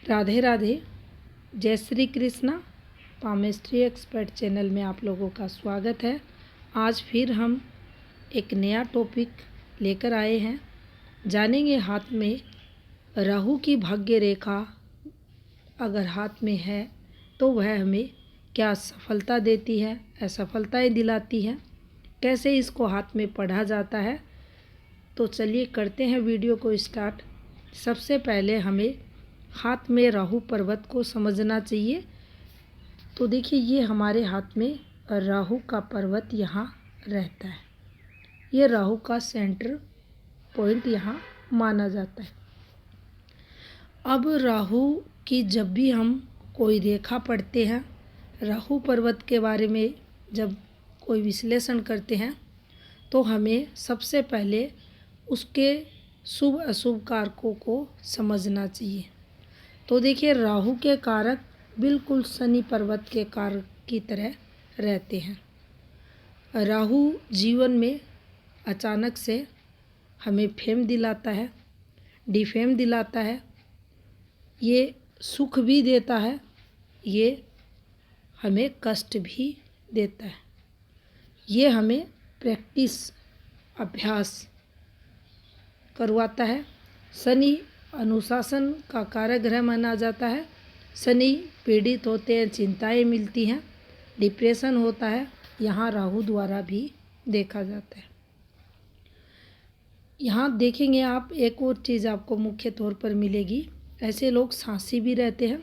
राधे राधे। जय Shri Krishna. Palmistry expert channel में आप लोगों का स्वागत है। आज फिर हम एक नया टॉपिक लेकर आए हैं। जानेंगे हाथ में राहु की भाग्य रेखा अगर हाथ में है तो वह हमें क्या सफलता देती है, असफलताएं दिलाती है, कैसे इसको हाथ में पढ़ा जाता है। तो चलिए करते हैं वीडियो को स्टार्ट। सबसे पहले हमें हाथ में राहु पर्वत को समझना चाहिए। तो देखिए, ये हमारे हाथ में राहु का पर्वत यहाँ रहता है। ये राहु का सेंटर पॉइंट यहाँ माना जाता है। अब राहु की जब भी हम कोई रेखा पढ़ते हैं, राहु पर्वत के बारे में जब कोई विश्लेषण करते हैं तो हमें सबसे पहले उसके शुभ अशुभ कारकों को समझना चाहिए। तो देखिए, राहु के कारक बिल्कुल शनि पर्वत के कारक की तरह रहते हैं। राहु जीवन में अचानक से हमें फेम दिलाता है, डिफेम दिलाता है, ये सुख भी देता है, ये हमें कष्ट भी देता है, ये हमें प्रैक्टिस अभ्यास करवाता है। शनि अनुशासन का कारक ग्रह माना जाता है। शनि पीड़ित होते हैं, चिंताएं मिलती हैं, डिप्रेशन होता है, यहाँ राहु द्वारा भी देखा जाता है। यहाँ देखेंगे आप, एक और चीज़ आपको मुख्य तौर पर मिलेगी। ऐसे लोग साहसी भी रहते हैं,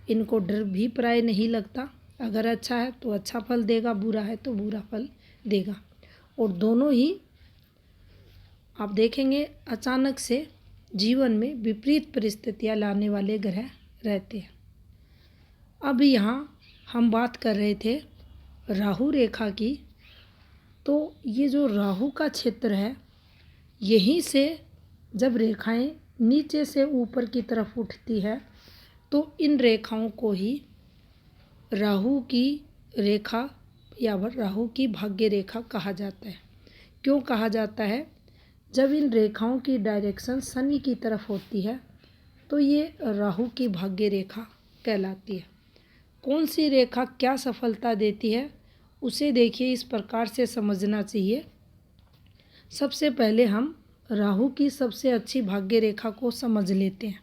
इनको डर भी प्राय नहीं लगता। अगर अच्छा है तो अच्छा फल देगा, बुरा है तो बुरा फल देगा। और दोनों ही आप देखेंगे अचानक से जीवन में विपरीत परिस्थितियाँ लाने वाले ग्रह रहते हैं। अब यहाँ हम बात कर रहे थे राहु रेखा की। तो ये जो राहु का क्षेत्र है, यहीं से जब रेखाएं नीचे से ऊपर की तरफ उठती है तो इन रेखाओं को ही राहु की रेखा या राहु की भाग्य रेखा कहा जाता है। क्यों कहा जाता है? जब इन रेखाओं की डायरेक्शन शनि की तरफ होती है तो ये राहु की भाग्य रेखा कहलाती है। कौन सी रेखा क्या सफलता देती है उसे देखिए, इस प्रकार से समझना चाहिए। सबसे पहले हम राहु की सबसे अच्छी भाग्य रेखा को समझ लेते हैं।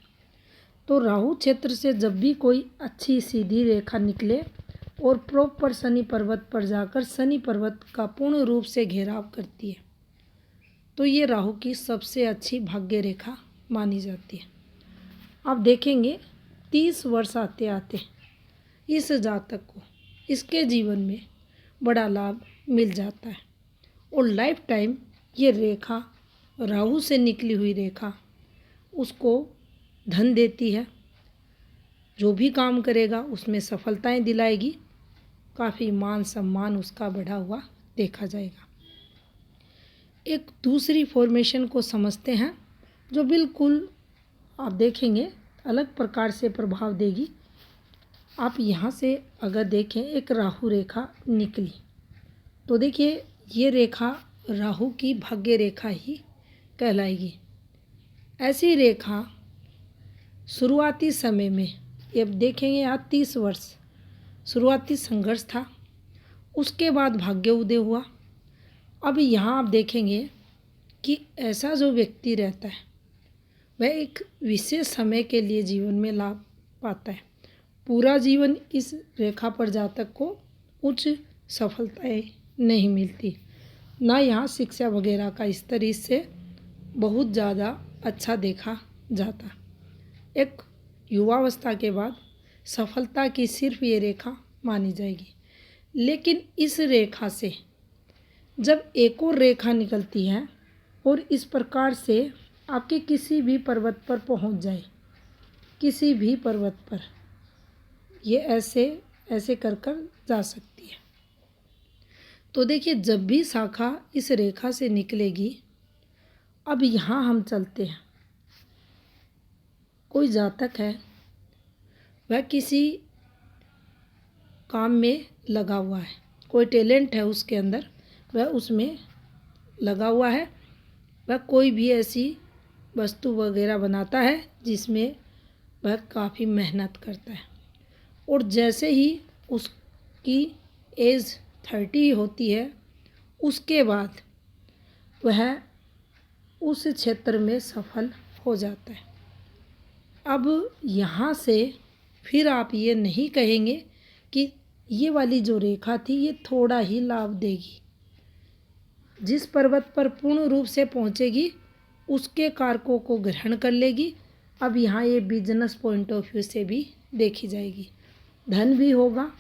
तो राहु क्षेत्र से जब भी कोई अच्छी सीधी रेखा निकले और प्रॉपर शनि पर्वत पर जाकर शनि पर्वत का पूर्ण रूप से घेराव करती है तो ये राहु की सबसे अच्छी भाग्य रेखा मानी जाती है। आप देखेंगे 30 वर्ष आते आते इस जातक को इसके जीवन में बड़ा लाभ मिल जाता है और लाइफ टाइम ये रेखा, राहु से निकली हुई रेखा, उसको धन देती है। जो भी काम करेगा उसमें सफलताएं दिलाएगी, काफ़ी मान सम्मान उसका बढ़ा हुआ देखा जाएगा। एक दूसरी फॉर्मेशन को समझते हैं जो बिल्कुल आप देखेंगे अलग प्रकार से प्रभाव देगी। आप यहाँ से अगर देखें, एक राहु रेखा निकली तो देखिए ये रेखा राहु की भाग्य रेखा ही कहलाएगी। ऐसी रेखा शुरुआती समय में, ये देखेंगे यहाँ 30 वर्ष शुरुआती संघर्ष था, उसके बाद भाग्य उदय हुआ। अब यहाँ आप देखेंगे कि ऐसा जो व्यक्ति रहता है वह एक विशेष समय के लिए जीवन में लाभ पाता है। पूरा जीवन इस रेखा पर जातक को उच्च सफलताएं नहीं मिलती, ना यहाँ शिक्षा वगैरह का स्तर इससे बहुत ज़्यादा अच्छा देखा जाता। एक युवावस्था के बाद सफलता की सिर्फ ये रेखा मानी जाएगी। लेकिन इस रेखा से जब एक और रेखा निकलती है और इस प्रकार से आपके किसी भी पर्वत पर पहुंच जाए, किसी भी पर्वत पर ये ऐसे ऐसे कर कर जा सकती है। तो देखिए, जब भी शाखा इस रेखा से निकलेगी, अब यहाँ हम चलते हैं। कोई जातक है, वह किसी काम में लगा हुआ है, कोई टैलेंट है उसके अंदर, वह उसमें लगा हुआ है, वह कोई भी ऐसी वस्तु वगैरह बनाता है जिसमें वह काफ़ी मेहनत करता है और जैसे ही उसकी एज 30 होती है उसके बाद वह उस क्षेत्र में सफल हो जाता है। अब यहाँ से फिर आप ये नहीं कहेंगे कि ये वाली जो रेखा थी ये थोड़ा ही लाभ देगी। जिस पर्वत पर पूर्ण रूप से पहुँचेगी उसके कारकों को ग्रहण कर लेगी। अब यहाँ ये बिजनेस पॉइंट ऑफ व्यू से भी देखी जाएगी। धन भी होगा,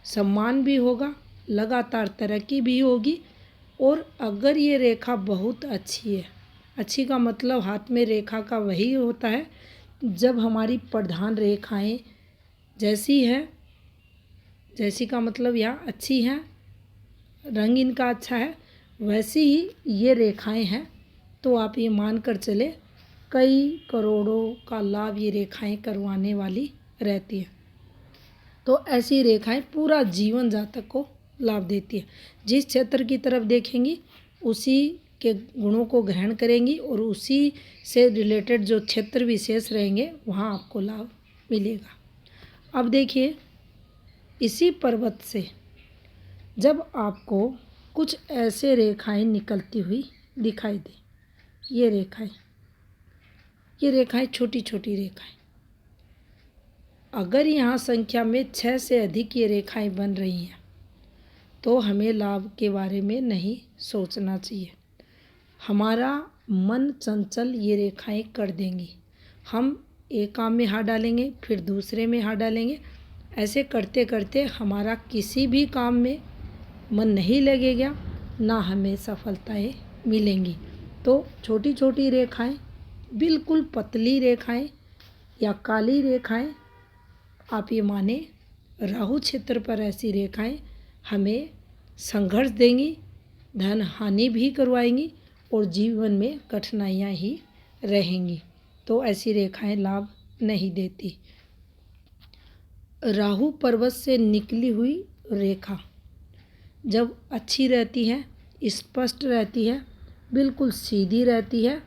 सम्मान भी होगा, लगातार तरक्की भी होगी। और अगर ये रेखा बहुत अच्छी है, अच्छी का मतलब हाथ में रेखा का वही होता है जब हमारी प्रधान रेखाएं जैसी है, जैसी का मतलब यहाँ अच्छी हैं, रंग इनका अच्छा है, वैसी ही ये रेखाएं हैं तो आप ये मान कर चले कई करोड़ों का लाभ ये रेखाएं करवाने वाली रहती है। तो ऐसी रेखाएं पूरा जीवन जातक को लाभ देती है। जिस क्षेत्र की तरफ देखेंगी उसी के गुणों को ग्रहण करेंगी और उसी से रिलेटेड जो क्षेत्र विशेष रहेंगे वहाँ आपको लाभ मिलेगा। अब देखिए, इसी पर्वत से जब आपको कुछ ऐसे रेखाएं निकलती हुई दिखाई दे, ये रेखाएं छोटी छोटी रेखाएं, अगर यहाँ संख्या में 6 से अधिक ये रेखाएं बन रही हैं तो हमें लाभ के बारे में नहीं सोचना चाहिए। हमारा मन चंचल ये रेखाएं कर देंगी। हम एक काम में हाथ डालेंगे फिर दूसरे में हाथ डालेंगे, ऐसे करते करते हमारा किसी भी काम में मन नहीं लगेगा, ना हमें सफलताएं मिलेंगी। तो छोटी छोटी रेखाएं, बिल्कुल पतली रेखाएं या काली रेखाएं, आप ये माने राहु क्षेत्र पर ऐसी रेखाएं हमें संघर्ष देंगी, धन हानि भी करवाएंगी और जीवन में कठिनाइयाँ ही रहेंगी। तो ऐसी रेखाएं लाभ नहीं देती। राहु पर्वत से निकली हुई रेखा जब अच्छी रहती है, स्पष्ट रहती है, बिल्कुल सीधी रहती है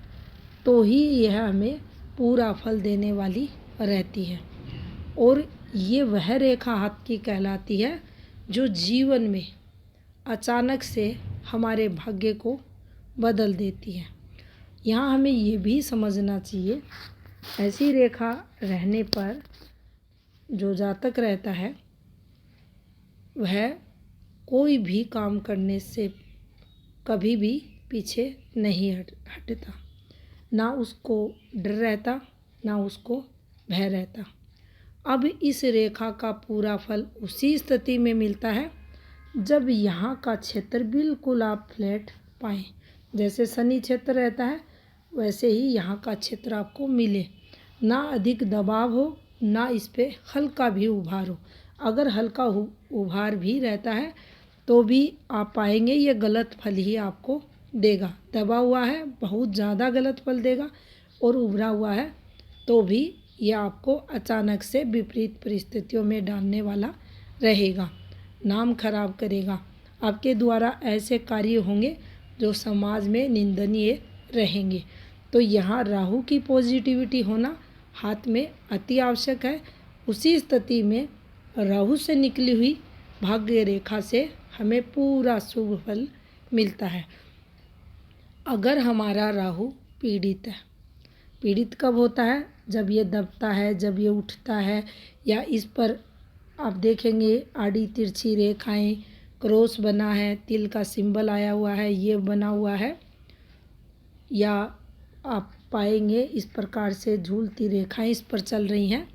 तो ही यह हमें पूरा फल देने वाली रहती है। और ये वह रेखा हाथ की कहलाती है जो जीवन में अचानक से हमारे भाग्य को बदल देती है। यहाँ हमें ये भी समझना चाहिए, ऐसी रेखा रहने पर जो जातक रहता है वह कोई भी काम करने से कभी भी पीछे नहीं हटता, ना उसको डर रहता, ना उसको भय रहता। अब इस रेखा का पूरा फल उसी स्थिति में मिलता है जब यहाँ का क्षेत्र बिल्कुल आप फ्लैट पाएँ। जैसे शनि क्षेत्र रहता है वैसे ही यहाँ का क्षेत्र आपको मिले, ना अधिक दबाव हो, ना इस पे हल्का भी उभार हो। अगर हल्का उभार भी रहता है तो भी आप पाएंगे ये गलत फल ही आपको देगा। दबा हुआ है बहुत ज़्यादा गलत फल देगा और उभरा हुआ है तो भी यह आपको अचानक से विपरीत परिस्थितियों में डालने वाला रहेगा, नाम खराब करेगा। आपके द्वारा ऐसे कार्य होंगे जो समाज में निंदनीय रहेंगे। तो यहाँ राहु की पॉजिटिविटी होना हाथ में अति आवश्यक है। उसी स्थिति में राहु से निकली हुई भाग्य रेखा से हमें पूरा शुभ फल मिलता है। अगर हमारा राहु पीड़ित है, पीड़ित कब होता है? जब ये दबता है, जब ये उठता है, या इस पर आप देखेंगे आड़ी तिरछी रेखाएं, क्रॉस बना है, तिल का सिंबल आया हुआ है, ये बना हुआ है, या आप पाएंगे इस प्रकार से झूलती रेखाएं इस पर चल रही हैं,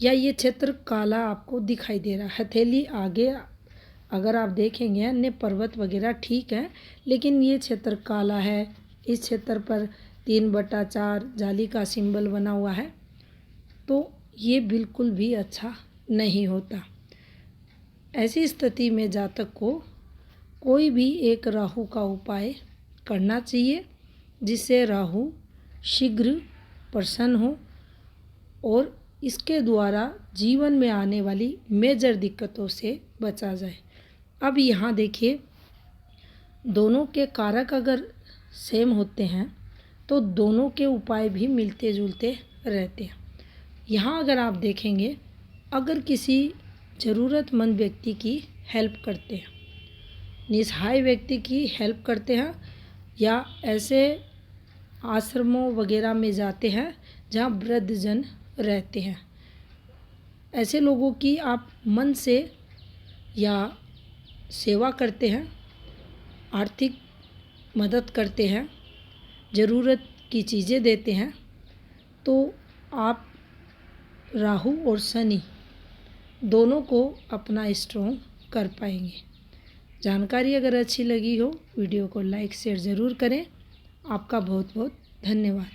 या ये क्षेत्र काला आपको दिखाई दे रहा है। हथेली आगे अगर आप देखेंगे अन्य पर्वत वगैरह ठीक है, लेकिन ये क्षेत्र काला है, इस क्षेत्र पर 3/4 जाली का सिंबल बना हुआ है, तो ये बिल्कुल भी अच्छा नहीं होता। ऐसी स्थिति में जातक को कोई भी एक राहु का उपाय करना चाहिए जिससे राहु शीघ्र प्रसन्न हो और इसके द्वारा जीवन में आने वाली मेजर दिक्कतों से बचा जाए। अब यहाँ देखिए, दोनों के कारक अगर सेम होते हैं तो दोनों के उपाय भी मिलते जुलते रहते हैं। यहाँ अगर आप देखेंगे, अगर किसी ज़रूरतमंद व्यक्ति की हेल्प करते हैं, निसहाय व्यक्ति की हेल्प करते हैं, या ऐसे आश्रमों वगैरह में जाते हैं जहाँ वृद्धजन रहते हैं, ऐसे लोगों की आप मन से या सेवा करते हैं, आर्थिक मदद करते हैं, ज़रूरत की चीज़ें देते हैं, तो आप राहु और शनि दोनों को अपना स्ट्रॉन्ग कर पाएंगे। जानकारी अगर अच्छी लगी हो, वीडियो को लाइक शेयर ज़रूर करें। आपका बहुत बहुत धन्यवाद।